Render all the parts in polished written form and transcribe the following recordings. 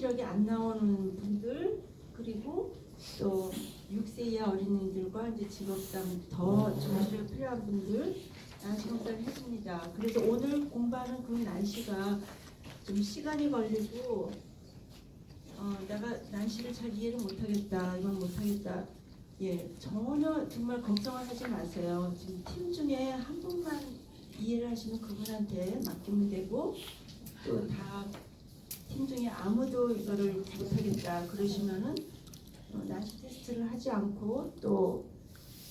시력이 안 나오는 분들, 그리고 또 6세 이하 어린이들과 이제 직업상 더 조시력 필요한 분들 난시 검사를 해줍니다. 그래서 오늘 공부하는 그 난시가 좀 시간이 걸리고 내가 난시를 잘 이해를 못하겠다, 이건 못하겠다. 예, 전혀 정말 걱정을 하지 마세요. 지금 팀 중에 한 분만 이해를 하시면 그분한테 맡기면 되고, 또 다 팀 중에 아무도 이거를 못하겠다 그러시면은 난시 테스트를 하지 않고 또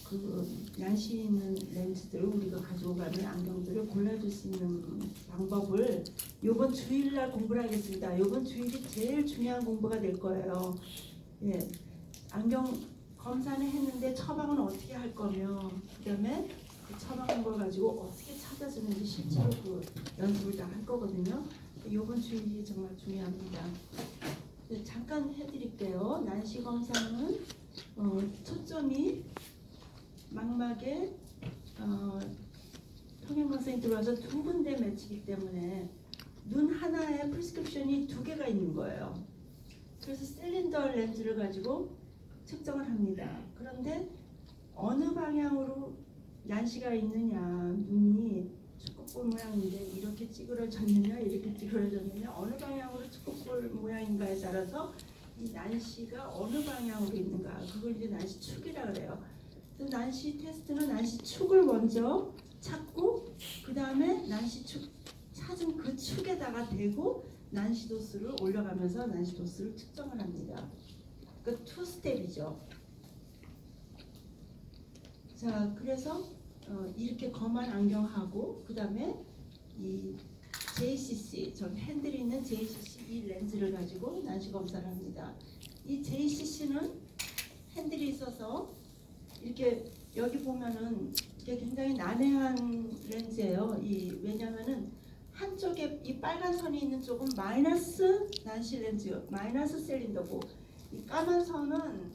그 난시 있는 렌즈들을 우리가 가지고 가는 안경들을 골라줄 수 있는 방법을 이번 주일날 공부를 하겠습니다. 이번 주일이 제일 중요한 공부가 될 거예요. 예, 안경 검사는 했는데 처방은 어떻게 할 거며, 그다음에 그 처방한 걸 가지고 어떻게 찾아주는지 실제로 그 연습을 다 할 거거든요. 이번 주일이 정말 중요합니다. 네, 잠깐 해드릴게요. 난시 검사는 초점이 망막에 평형광선이 들어와서 두 군데 맺히기 때문에 눈 하나에 프리스크립션이 두 개가 있는 거예요. 그래서 실린더 렌즈를 가지고 측정을 합니다. 그런데 어느 방향으로 난시가 있느냐, 눈이 축구볼 모양인데 이렇게 찌그러졌느냐 이렇게 찌그러졌느냐, 어느 방향으로 축구볼 모양인가에 따라서 이 난시가 어느 방향으로 있는가, 그걸 이제 난시축이라 그래요. 그래서 난시 테스트는 난시축을 먼저 찾고 그 다음에 난시축 찾은 그 축에다가 대고 난시 도수를 올려가면서 난시 도수를 측정을 합니다. 그 투 스텝이죠. 자, 그래서 이렇게 검은 안경하고 그 다음에 이 JCC, 전 핸들이 있는 JCC 이 렌즈를 가지고 난시 검사를 합니다. 이 JCC는 핸들이 있어서 이렇게 여기 보면은 이게 굉장히 난해한 렌즈예요. 왜냐면은 한쪽에 이 빨간 선이 있는 쪽은 마이너스 난시 렌즈, 마이너스 실린더고, 이 까만 선은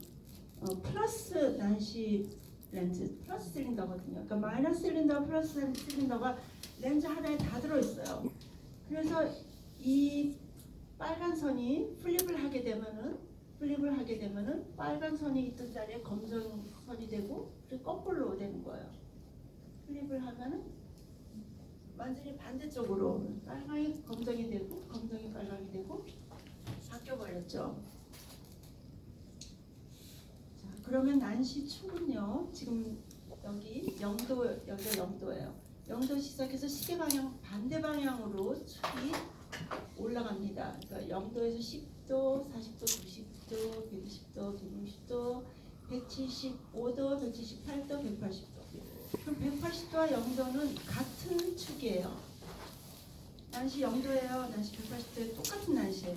플러스 난시 렌즈, 플러스 실린더거든요. 그러니까 마이너스 실린더, 플러스 실린더가 렌즈 하나에 다 들어있어요. 그래서 이 빨간 선이 플립을 하게 되면은 빨간 선이 있던 자리에 검정 선이 되고, 그리고 거꾸로 되는 거예요. 플립을 하면은 완전히 반대쪽으로 빨강이 검정이 되고 검정이 빨강이 되고 바뀌어 버렸죠. 자, 그러면 난시 축은요, 지금 여기가 0도예요. 0도 시작해서 시계 방향 반대 방향으로 축이 올라갑니다. 그러니까 0도에서 10도, 40도, 90도, 120도, 160도, 175도, 178도, 180도. 그럼 180도와 0도는 같은 축이에요. 난시 0도예요. 난시 180도에 똑같은 난시예요.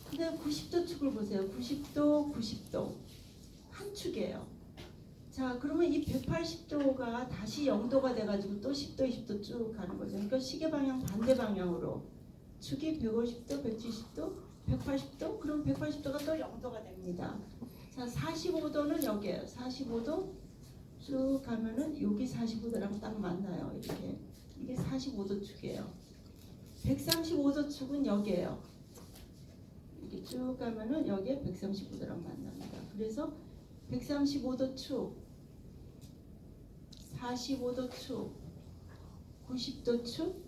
근데 90도 축을 보세요. 90도, 90도. 한 축이에요. 자, 그러면 이 180도가 다시 0도가 돼가지고 또 10도, 20도 쭉 가는 거죠. 그러니까 시계 방향 반대 방향으로 축이 150도, 170도, 180도, 그럼 180도가 또 0도가 됩니다. 자, 45도는 여기에요. 45도 쭉 가면은 여기 45도랑 딱 만나요. 이렇게. 이게 45도 축이에요. 135도 축은 여기에요. 이렇게 쭉 가면은 여기에 135도랑 만납니다. 그래서 135도 축, 45도 축, 90도 축,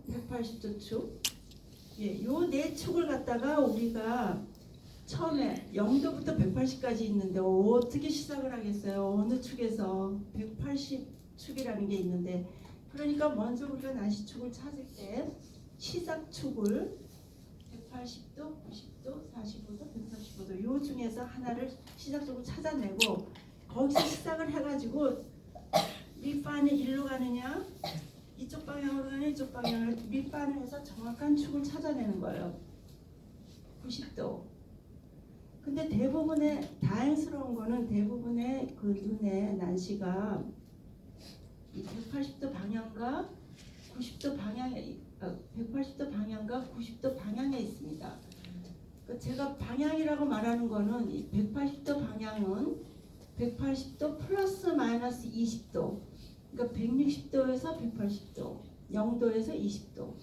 180도 축. 예, 요 네 축을 갖다가 우리가 처음에 0도부터 180까지 있는데 어떻게 시작을 하겠어요? 어느 축에서 180축이라는 게 있는데, 그러니까 먼저 우리가 난시축을 찾을 때 시작축을 180도, 90도, 45도, 185도 요 중에서 하나를 시작축을 찾아내고 거기서 시작을 해가지고 밑반이 일로 가느냐 이쪽 방향으로 가느냐 이쪽 방향을 밑반을 해서 정확한 축을 찾아내는 거예요. 90도. 근데 대부분의 다행스러운 거는 대부분의 그 눈의 난시가 이 180도 방향과 90도 방향에 180도 방향과 90도 방향에 있습니다. 그러니까 제가 방향이라고 말하는 거는 이 180도 방향은 180도 플러스 마이너스 20도. 그러니까 160도에서 180도, 0도에서 20도.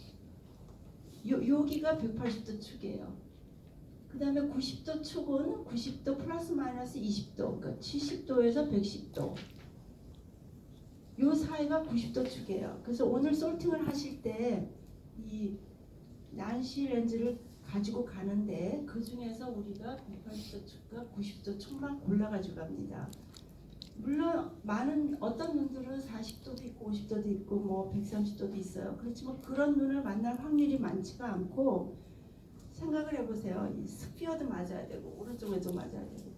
여기가 180도 축이에요. 그 다음에 90도 축은 90도 플러스 마이너스 20도, 그러니까 70도에서 110도. 요 사이가 90도 축이에요. 그래서 오늘 솔팅을 하실 때 이 난시 렌즈를 가지고 가는데 그 중에서 우리가 180도 축과 90도 축만 골라가지고 갑니다. 물론 많은 어떤 눈들은 40도도 있고 50도도 있고 뭐 130도도 있어요. 그렇지만 그런 눈을 만날 확률이 많지가 않고 생각을 해보세요. 이 스피어도 맞아야 되고 오른쪽에도 맞아야 되고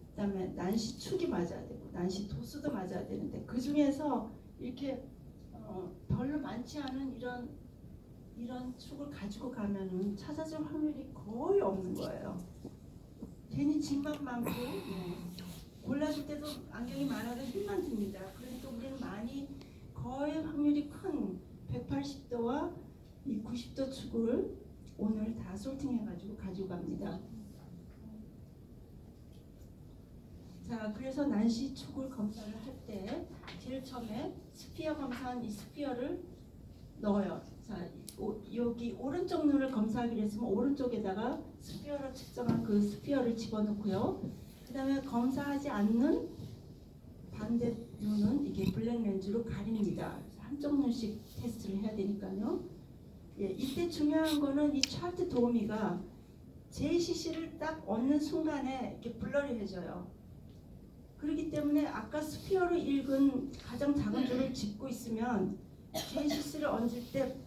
그다음에 난시 축이 맞아야 되고 난시 도수도 맞아야 되는데 그 중에서 이렇게 별로 많지 않은 이런 축을 가지고 가면은 찾아줄 확률이 거의 없는 거예요. 괜히 짐만 많고 골라줄 때도 안경이 많아도 힘만 듭니다. 그러니까 우리는 많이 거의 확률이 큰 180도와 이 90도 축을 오늘 다 솔팅해가지고 가지고 갑니다. 자, 그래서 난시 축을 검사를 할 때 제일 처음에 스피어 검사한 이 스피어를 넣어요. 자, 여기 오른쪽 눈을 검사하기로 했으면 오른쪽에다가 스피어로 측정한 그 스피어를 집어넣고요. 그 다음에 검사하지 않는 반대 눈은 이게 블랙 렌즈로 가립니다. 한쪽 눈씩 테스트를 해야 되니까요. 예, 이때 중요한 거는 이 차트 도우미가 JCC를 딱 얻는 순간에 이렇게 블러리해져요. 그렇기 때문에 아까 스피어로 읽은 가장 작은 줄을 짚고 있으면 JCC를 얹을 때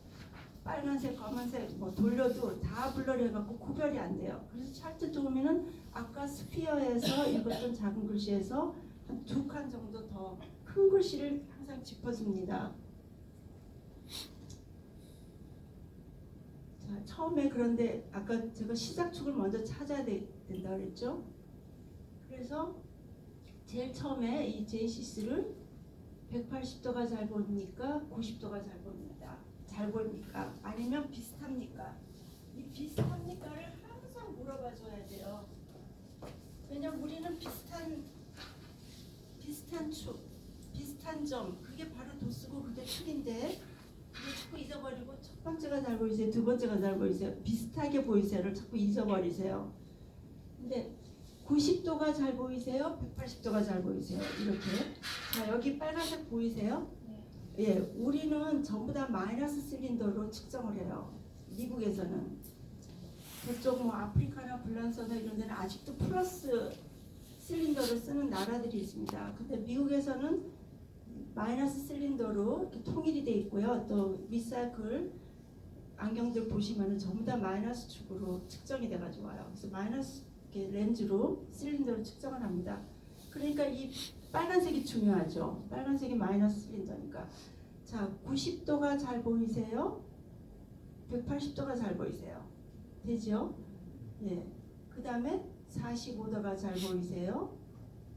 빨간색, 검은색 뭐 돌려도 다 블러리해갖고 구별이 안 돼요. 그래서 차트 도우미는 아까 스피어에서 읽었던 작은 글씨에서 한 2칸 정도 더 큰 글씨를 항상 짚어줍니다. 자, 처음에 그런데 아까 제가 시작축을 먼저 찾아야 된다 그랬죠? 그래서 제일 처음에 이 JCC를 180도가 잘 보입니까? 90도가 잘 보입니다. 잘 보입니까? 아니면 비슷합니까? 이 비슷합니까를 항상 물어봐 줘야 돼요. 왜냐면 우리는 비슷한 축, 비슷한 점, 그게 바로 도수고 그게 축인데 그걸 자꾸 잊어버리고 첫 번째가 잘 보이세요? 두 번째가 잘 보이세요? 비슷하게 보이세요를 자꾸 잊어버리세요. 근데 90도가 잘 보이세요? 180도가 잘 보이세요? 이렇게. 자, 여기 빨간색 보이세요? 예, 우리는 전부 다 마이너스 실린더로 측정을 해요. 미국에서는. 그쪽 뭐 아프리카나 불란서나 이런 데는 아직도 플러스 실린더를 쓰는 나라들이 있습니다. 근데 미국에서는 마이너스 실린더로 이렇게 통일이 돼 있고요. 또 리사이클 안경들 보시면은 전부 다 마이너스 축으로 측정이 돼가지고 와요. 그래서 마이너스 렌즈로 실린더를 측정을 합니다. 그러니까 이 빨간색이 중요하죠. 빨간색이 마이너스 실린더니까. 자, 90도가 잘 보이세요? 180도가 잘 보이세요? 되죠? 예. 그 다음에 45도가 잘 보이세요?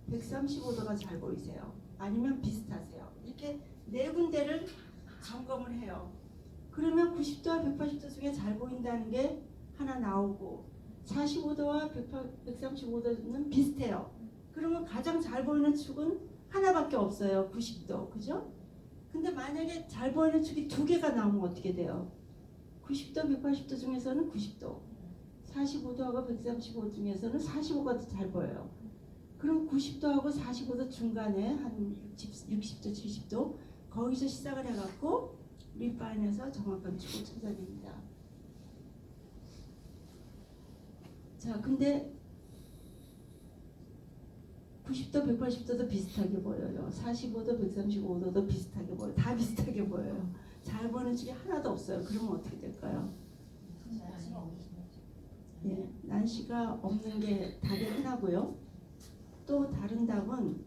135도가 잘 보이세요? 아니면 비슷하세요? 이렇게 네 군데를 점검을 해요. 그러면 90도와 180도 중에 잘 보인다는 게 하나 나오고 45도와 135도는 비슷해요. 그러면 가장 잘 보이는 축은 하나밖에 없어요. 90도. 그죠? 근데 만약에 잘 보이는 축이 두 개가 나오면 어떻게 돼요? 90도, 180도 중에서는 90도, 45도하고 135도 중에서는 45가 더 잘 보여요. 그럼 90도하고 45도 중간에 한 60도, 70도 거기서 시작을 해갖고 리파인해서 정확한 축을 찾아냅니다. 자, 근데 90도, 180도도 비슷하게 보여요. 45도, 135도도 비슷하게 보여요. 다 비슷하게 보여요. 잘 보는 축이 하나도 없어요. 그러면 어떻게 될까요? 예, 난시가 없는 게 답이 하나고요. 또 다른 답은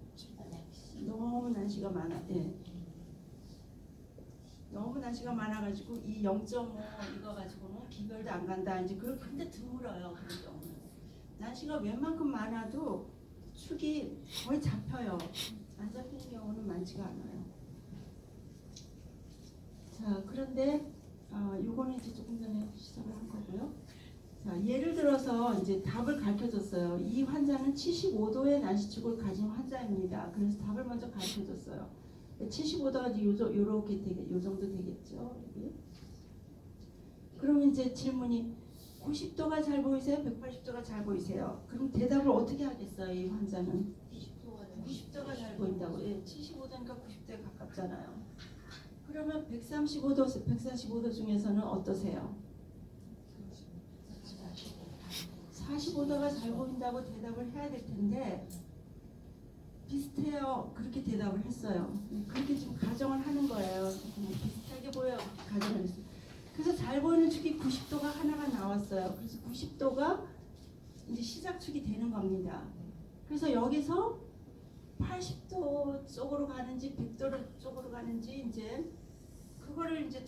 너무 난시가 많아. 예. 너무 난시가 많아가지고 이 0.5 이거 가지고는 기별도 안 간다. 이제 근데 드물어요. 그런 경우는 난시가 웬만큼 많아도 축이 거의 잡혀요. 안 잡히는 경우는 많지가 않아요. 자, 그런데 요거는 이제 조금 전에 시작을 한 거고요. 자, 예를 들어서 이제 답을 가르쳐줬어요. 이 환자는 75도의 난시축을 가진 환자입니다. 그래서 답을 먼저 가르쳐줬어요. 75도가 이제 요 정도 되겠죠. 여기. 그러면 이제 질문이 90도가 잘 보이세요? 180도가 잘 보이세요? 그럼 대답을 어떻게 하겠어요? 이 환자는 90도가 잘 보인다고. 예, 75도니까 90도에 가깝잖아요. 그러면 145도 중에서는 어떠세요? 45도가 잘 보인다고 대답을 해야 될 텐데 비슷해요. 그렇게 대답을 했어요. 그렇게 좀 가정을 하는 거예요. 비슷하게 보여 가정을 했어요. 그래서 잘 보이는 축이 90도가 하나가 나왔어요. 그래서 90도가 이제 시작축이 되는 겁니다. 그래서 여기서 80도 쪽으로 가는지 100도 쪽으로 가는지 이제 그거를 이제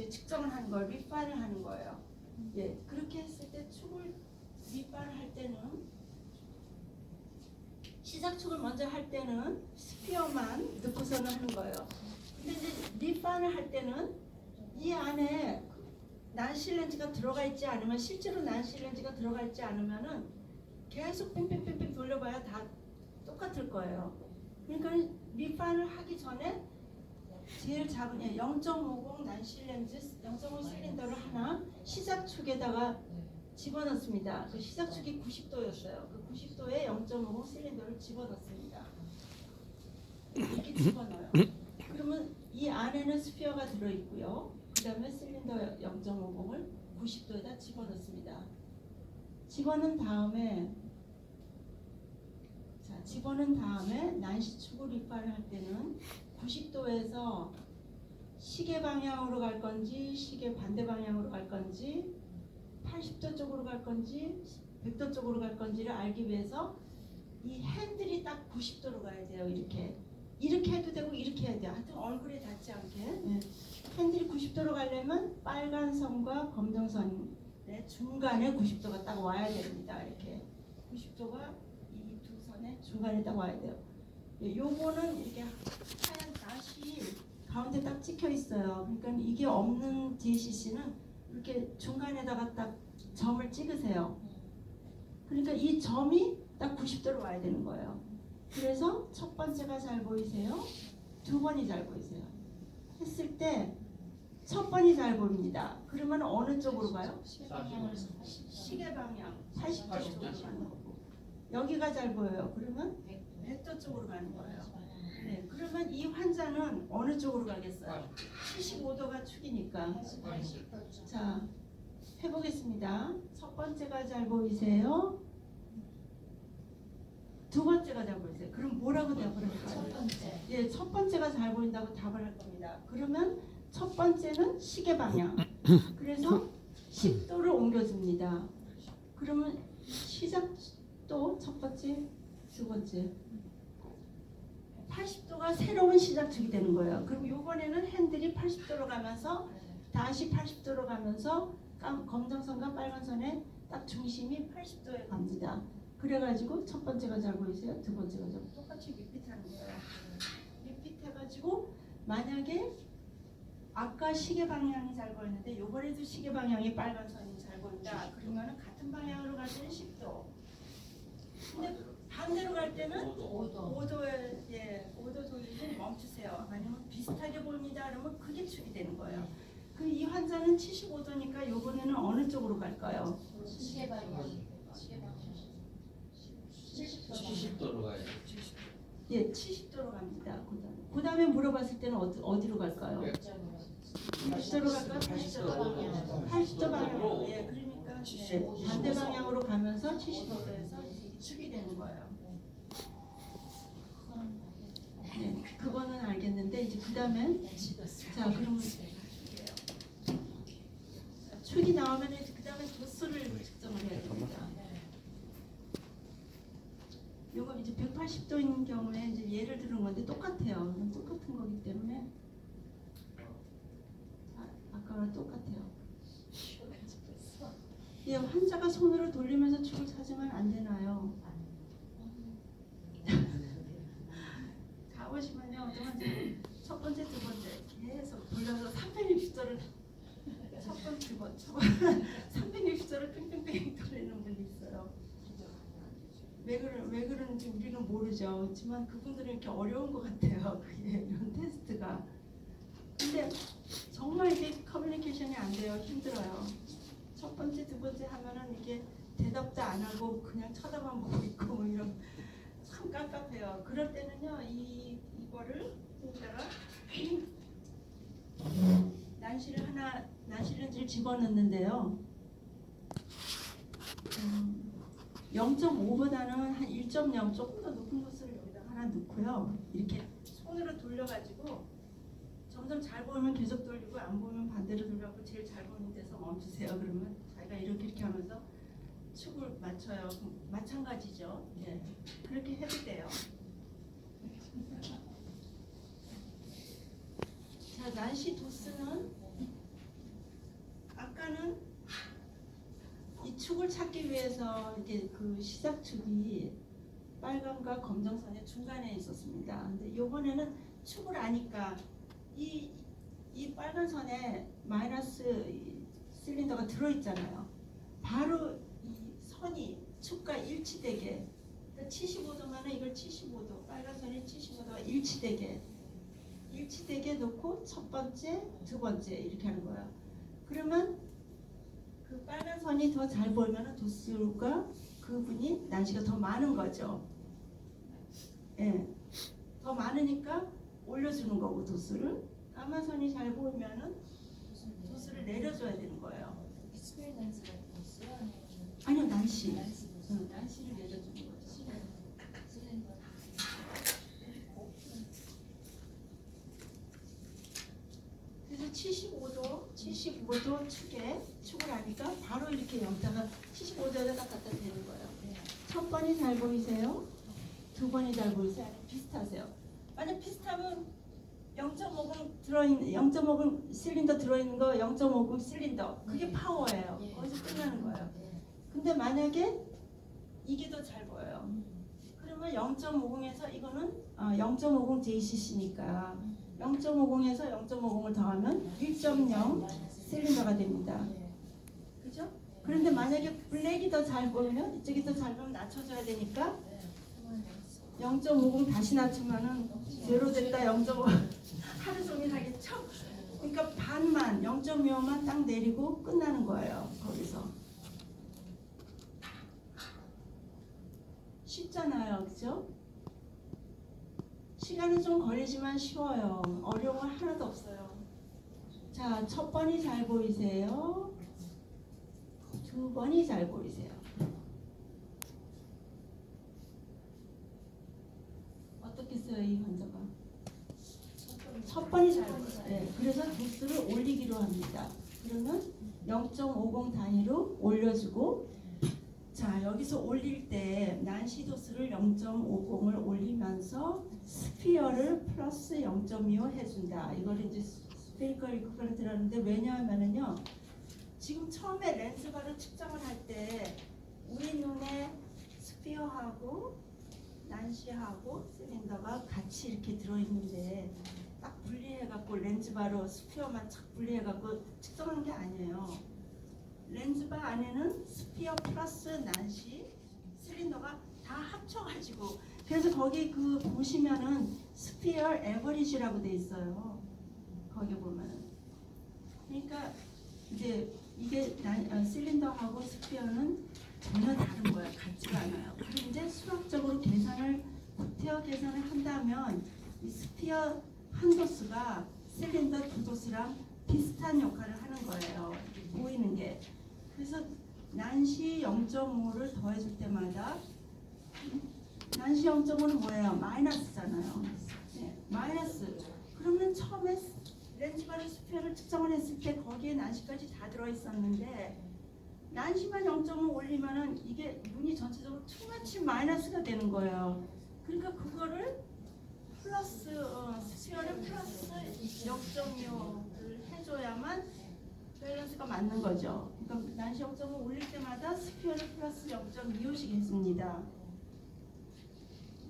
측정을 하는 거예요. 밑반을 하는 거예요. 예, 그렇게 했을 때 축을 밑반을 할 때는 시작축을 먼저 할 때는 스피어만 넣고서는 하는 거예요. 근데 이제 밑반을 할 때는 이 안에 난실렌즈가 들어가 있지 않으면 실제로 난실렌즈가 들어가 있지 않으면은 계속 뺑뺑뺑뺑 돌려봐야 다 똑같을 거예요. 그러니까 밑반을 하기 전에 제일 작은 0.50 난실렌즈 0.5 실린더를 하나 시작축에다가 집어넣습니다. 그 시작축이 90도였어요. 그 90도에 0.50 실린더를 집어넣습니다. 이렇게 집어넣어요. 그러면 이 안에는 스피어가 들어있고요. 그 다음에 실린더 0.50을 90도에다 집어넣습니다. 집어넣은 다음에 난시축을 입발을 할 때는 90도에서 시계 방향으로 갈 건지 시계 반대 방향으로 갈 건지 80도 쪽으로 갈 건지 100도 쪽으로 갈 건지를 알기 위해서 이 핸들이 딱 90도로 가야 돼요. 이렇게 해도 되고 이렇게 해야 돼요. 하여튼 얼굴에 닿지 않게. 네. 핸들이 90도로 가려면 빨간 선과 검정 선의 중간에 90도가 딱 와야 됩니다. 이렇게 90도가 이 두 선의 중간에 딱 와야 돼요. 예, 요거는 이렇게 하얀 낫이 가운데 딱 찍혀 있어요. 그러니까 이게 없는 DCC는 이렇게 중간에다가 딱 점을 찍으세요. 그러니까 이 점이 딱 90도로 와야 되는 거예요. 그래서 첫 번째가 잘 보이세요? 두 번이 잘 보이세요? 했을 때 첫 번이 잘 보입니다. 그러면 어느 쪽으로 가요? 시계 방향 80도 쪽으로 가는 거고 여기가 잘 보여요. 그러면 100도 쪽으로 가는 거예요. 네, 그러면 이 환자는 어느 쪽으로 가겠어요? 75도가 축이니까. 자, 해보겠습니다. 첫 번째가 잘 보이세요? 두 번째가 잘 보이세요? 그럼 뭐라고 답을 할까요? 첫 번째. 예, 첫 번째가 잘 보인다고 답을 할 겁니다. 그러면 첫 번째는 시계 방향. 그래서 10도를 옮겨줍니다. 그러면 시작도 첫 번째, 두 번째. 80도가 새로운 시작축이 되는 거예요. 그럼 이번에는 핸들이 80도로 가면서 다시 80도로 가면서 검정선과 빨간선의 딱 중심이 80도에 갑니다. 그래가지고 첫 번째가 잘 보이세요? 두 번째가 잘 똑같이 리핏하는 거예요. 리핏해가지고 만약에 아까 시계 방향이 잘 보였는데 이번에도 시계 방향이 빨간 선이 잘 보인다. 그러면은 같은 방향으로 갈 때는 10도. 근데 반대로 갈 때는 5도에 5도 돌리고 멈추세요. 아니면 비슷하게 보입니다. 그러면 그게 축이 되는 거예요. 그 이 환자는 75도니까 이번에는 어느 쪽으로 갈까요? 시계 방향. 70도로 가요. 예, 70도로 갑니다. 그 다음에 물어봤을 때는 어디로 갈까요? 80도로 갈까요? 80도 방향으로. 예, 그러니까 네, 반대 방향으로 가면서 70도에서 축이 되는 거예요. 네, 그거는 알겠는데 이제 그 다음에 자 그러면 축이 나오면 이제 그 다음에 도수를 측정을 해야 됩니다. 요거 이제 180도인 경우에 이제 예를 들은 건데 똑같아요. 똑같은 거기 때문에 아까랑 똑같아요. 예, 환자가 손으로 돌리면서 축을 찾으면 안 되나요? 가보시면요, 어떤 환자는 첫 번째, 두 번째 계속 돌려서 360도를 첫 번째, 두 번째 360도를 뺑뺑뺑 돌리는 분이 있어요. 왜 그런지 우리는 모르죠. 그렇지만 그분들은 이렇게 어려운 것 같아요. 이런 테스트가. 근데 정말 이게 커뮤니케이션이 안 돼요. 힘들어요. 첫 번째, 두 번째 하면은 이게 대답도 안 하고 그냥 쳐다만 보고 있고 뭐 이런 참 깝깝해요. 그럴 때는요, 이거를 여기다가 난시렌지를 집어넣는데요. 0.5보다는 한 1.0 조금 더 높은 도수를 여기다 하나 넣고요. 이렇게 손으로 돌려가지고 점점 잘 보이면 계속 돌리고 안 보이면 반대로 돌려고 제일 잘 보이는 데서 멈추세요. 그러면 자기가 이렇게 하면서 축을 맞춰요. 마찬가지죠. 예. 그렇게 해도 돼요. 자, 난시 도수는 아까는 이 축을 찾기 위해서 이렇게 그 시작축이 빨간과 검정선의 중간에 있었습니다. 근데 이번에는 축을 아니까 이 빨간 선에 마이너스 실린더가 들어있잖아요. 바로 이 선이 축과 일치되게 75도면은 이걸 75도, 빨간 선이 75도가 일치되게 놓고 첫 번째, 두 번째 이렇게 하는 거예요. 그러면 그 빨간 선이 더 잘 보이면 도수가 그분이 난시가 더 많은 거죠. 예, 더 많으니까 올려주는 거고 도수를 까만 선이 잘 보이면은 도수를 내려줘야 되는 거예요. 익스페리언스 같은 거 있어요? 아니요, 난시. 난시 난시를 내려주는 거죠. 실린더. 그래서 75도 축을 하니까 바로 이렇게 여기다가 75도에다 갖다 대는 거예요. 첫 번이 잘 보이세요? 두 번이 잘 보이세요? 아니면 비슷하세요? 만약 비슷하면 0.50 실린더 들어있는 거 0.50 실린더 그게 파워예요. 거기서 끝나는 거예요. 근데 만약에 이게 더 잘 보여요. 그러면 0.50에서 이거는 0.50 JCC니까 0.50에서 0.50을 더하면 1.0 실린더가 됩니다. 그죠? 그런데 만약에 블랙이 더 잘 보이면 이쪽이 더 잘 보면 낮춰줘야 되니까 0.50 다시 낮추면은 제로 됐다 0.5 하루 종일 하겠죠? 그러니까 반만 0.25만 딱 내리고 끝나는 거예요. 거기서 쉽잖아요, 그죠? 시간은 좀 걸리지만 쉬워요. 어려운 건 하나도 없어요. 자, 첫 번이 잘 보이세요? 두 번이 잘 보이세요? 어떻겠어요, 이 환자가? 첫 번이 잘 보여요. 네, 그래서 도수를 올리기로 합니다. 그러면 0.50 단위로 올려주고, 자, 여기서 올릴 때 난시 도수를 0.50을 올리면서 스피어를 플러스 0.25 해준다. 이걸 이제 스페리컬 이퀄런트라는데 왜냐하면은요, 지금 처음에 렌즈바를 측정을 할 때 우리 눈에 스피어하고 난시하고 실린더가 같이 이렇게 들어있는데 딱 분리해갖고 렌즈바로 스피어만 착 분리해갖고 측정하는 게 아니에요. 렌즈바 안에는 스피어 플러스 난시 실린더가 다 합쳐가지고 그래서 거기 그 보시면은 스피어 에버리지라고 돼 있어요. 거기 보면은 그러니까 이제 이게 실린더하고 스피어는 전혀 다른 거예요. 같지가 않아요. 그리고 이제 수학적으로 구태여 계산을 한다면 이 스피어 한 도수가 실린더 두 도수랑 비슷한 역할을 하는 거예요. 보이는 게. 그래서 난시 0.5를 더해줄 때마다 난시 0.5는 뭐예요? 마이너스잖아요. 네, 마이너스. 그러면 처음에 렌즈바를 스피어를 측정을 했을 때 거기에 난시까지 다 들어있었는데 난시만 0.5 올리면은 이게 눈이 전체적으로 투마치 마이너스가 되는 거예요. 그러니까 그거를 플러스 스피어를 플러스 0.25를 해줘야만 밸런스가 맞는 거죠. 그러니까 난시 0.5 올릴 때마다 스피어를 플러스 0.25씩 했습니다.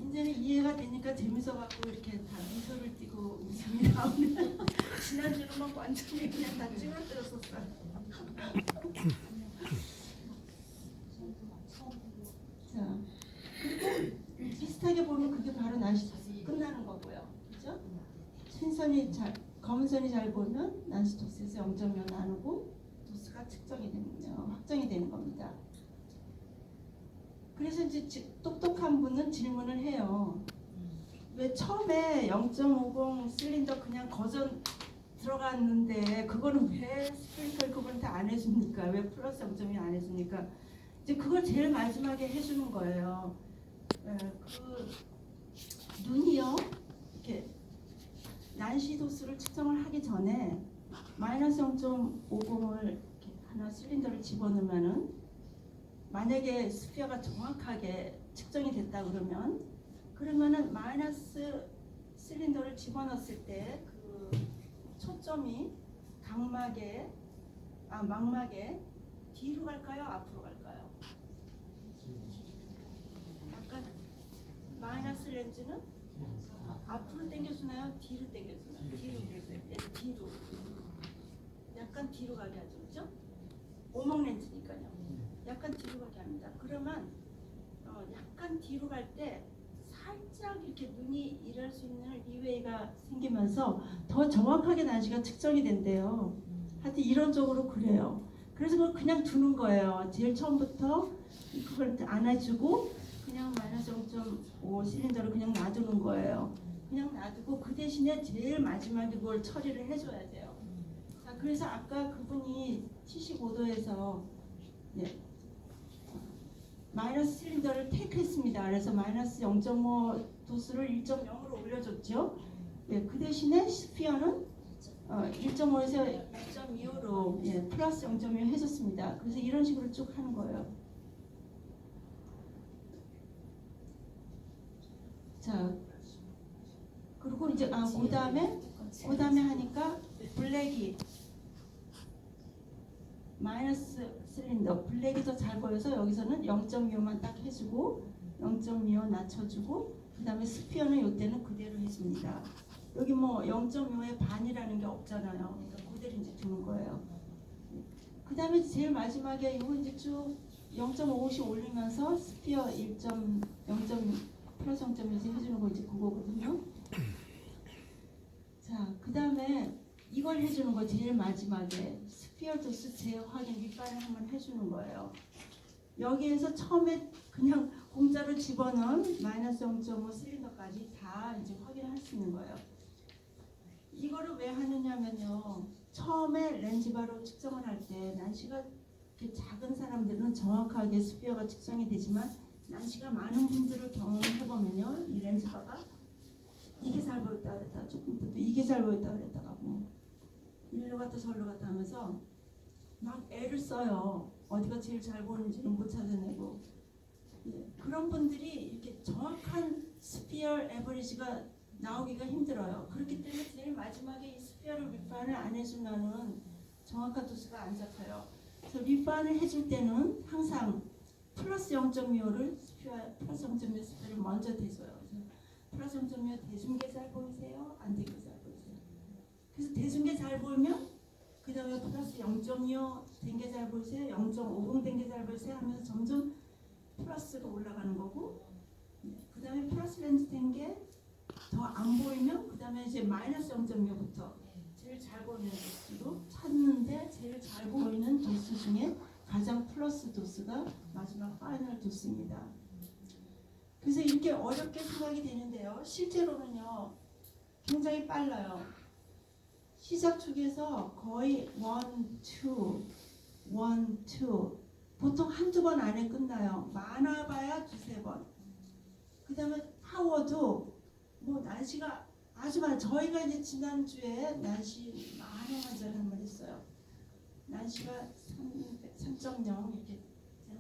이제는 이해가 되니까 재밌어갖고 이렇게 다 미소를 띠고 웃음이 나오는 지난주는 막 완전히 그냥 다 찌그러뜨렸었어요. 자, 그리고 비슷하게 보면 그게 바로 난시 도수 끝나는 거고요. 그죠? 검은 선이 잘 보면 난시 도수에서 0.5 나누고 도수가 측정이 되는 확정이 되는 겁니다. 그래서 이제 똑똑한 분은 질문을 해요. 왜 처음에 0.50 실린더 그냥 거전 들어갔는데 그거는 왜 스프링클 그분한테 안 해줍니까? 왜 플러스 0.2 안 해줍니까? 이제 그걸 제일 마지막에 해주는 거예요. 그 눈이요 이렇게 난시 도수를 측정을 하기 전에 마이너스 0.50을 하나 실린더를 집어넣으면은 만약에 스피어가 정확하게 측정이 됐다 그러면은 마이너스 실린더를 집어넣었을 때 그 초점이 망막에 뒤로 갈까요? 앞으로 갈까요? 약간 마이너스 렌즈는 앞으로 당겨주나요? 뒤로 당겨주나요? 뒤로. 약간 뒤로 가게 하죠, 그죠? 오목 렌즈니까요. 약간 뒤로 가게 합니다. 그러면 약간 뒤로 갈 때 살짝 이렇게 눈이 일할 수 있는 리웨이가 생기면서 더 정확하게 난시가 측정이 된대요. 하여튼 이론적으로 그래요. 그래서 그걸 그냥 두는 거예요. 제일 처음부터 그걸 안 해주고 그냥 마이너스 0.5 실린더를 그냥 놔두는 거예요. 그냥 놔두고 그 대신에 제일 마지막에 그걸 처리를 해줘야 돼요. 자, 그래서 아까 그분이 75도에서 마이너스 실린더를 테이크했습니다. 그래서 마이너스 0.5 도수를 1.0으로 올려줬죠. 그 대신에 스피어는 1.5에서 2.25로 플러스 0.2 해줬습니다. 그래서 이런 식으로 쭉 하는 거예요. 자, 그리고 이제 그 다음에 하니까 블랙이 마이너스 실린더 블랙이 더 잘 보여서 여기서는 0.25만 딱 해주고 0.25 낮춰주고 그 다음에 스피어는 이때는 그대로 해줍니다. 여기 뭐 0.5의 반이라는 게 없잖아요. 그러니까 그대로 이제 두는 거예요. 그 다음에 제일 마지막에 이거 이제 쭉 0.5씩 올리면서 스피어 1.0 플러스 0.1 해주는 거 이제 그거거든요. 자, 그 다음에 이걸 해주는 거 제일 마지막에 스피어 도수 재확인 밑반을 한번 해주는 거예요. 여기에서 처음에 그냥 공짜로 집어넣은 마이너스 0.5 실린더까지 다 이제 확인할 수 있는 거예요. 이거를 왜 하느냐면요. 처음에 렌즈바로 측정을 할 때 난시가 작은 사람들은 정확하게 스피어가 측정이 되지만 난시가 많은 분들을 경험해보면요. 이 렌즈바가 이게 잘 보였다 그랬다가 조금 더 이게 잘 보였다 그랬다가 뭐 일로 갔다 저로 갔다 하면서 막 애를 써요. 어디가 제일 잘 보는지는 못 찾아내고 그런 분들이 이렇게 정확한 스피어 에버리지가 나오기가 힘들어요. 그렇기 때문에 제일 마지막에 이 스피어를 리판을 안 해주면은 정확한 도수가 안 잡혀요. 그래서 리판을 해줄 때는 항상 플러스 0.25를 플러스 0.25 스피어를 먼저 대줘요. 플러스 0.25 대준 게 잘 보이세요? 안 대준 게 잘 보이세요? 그래서 대준 게 잘 보이면 그 다음에 플러스 0.25 된 게 잘 보이세요? 0.50 된 게 잘 보이세요? 하면서 점점 플러스로 올라가는 거고 그 다음에 플러스 렌즈 된 게 더 안 보이면 그 다음에 이제 마이너스 0.25부터 제일 잘 보이는 도수로 찾는데 제일 잘 보이는 도수 중에 가장 플러스 도수가 마지막 파이널 도수입니다. 그래서 이렇게 어렵게 생각이 되는데요. 실제로는요. 굉장히 빨라요. 시작 초기에서 거의 1, 2 보통 한두 번 안에 끝나요. 많아봐야 두세 번. 그 다음에 파워도 뭐 난시가 아주 많아요. 저희가 이제 지난주에 난시 많은 환자를 한 번 했어요. 난시가 3.0 이렇게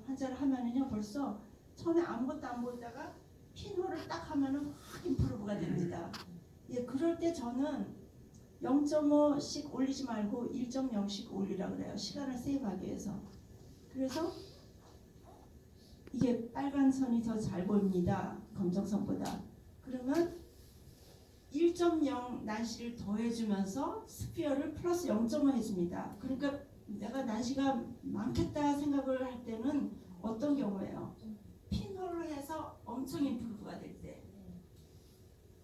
환자를 하면은요 벌써 처음에 아무것도 안 보이다가 핀홀을 딱 하면은 확 임프루브가 됩니다. 그럴 때 저는 0.5씩 올리지 말고 1.0씩 올리라 그래요. 시간을 세이브하기 위해서. 그래서 이게 빨간 선이 더 잘 보입니다. 검정선보다. 그러면 1.0 난시를 더해주면서 스피어를 플러스 0.5 해줍니다. 그러니까 내가 난시가 많겠다 생각을 할 때는 어떤 경우예요? 핀홀을 해서 엄청 임프루브가 될 때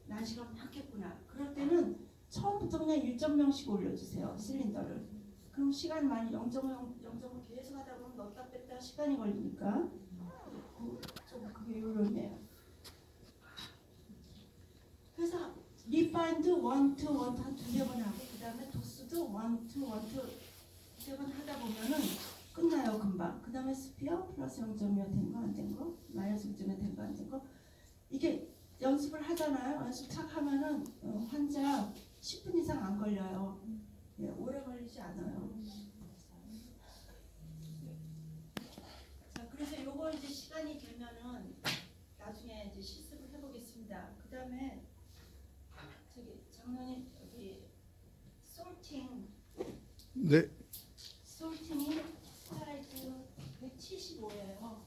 난시가 많겠구나. 그럴 때는 처음부터 그냥 1.0씩 올려주세요. 실린더를. 그럼 시간 많이 0.5 계속 하다 보면 넣었다 뺐다 시간이 걸리니까 좀 그게 요령이에요. 그래서 리파인드 1, 2, 1 한 두세 번 하고 그 다음에 도스도 1, 2, 1, 2 두세 번 하다 보면은 끝나요 금방. 그 다음에 스피어 플러스 0.25 된 거 안 된 거 마이너스 0.5 된 거 안 된 거 이게 연습을 하잖아요. 연습 탁 하면은 환자 10분 이상 안 걸려요. 예, 오래 걸리지 않아요. 자, 그래서 요거 이제 시간이 되면은 나중에 이제 실습을 해보겠습니다. 그 다음에 저기 장로님 여기 솔팅이 네. 슬라이드 175예요.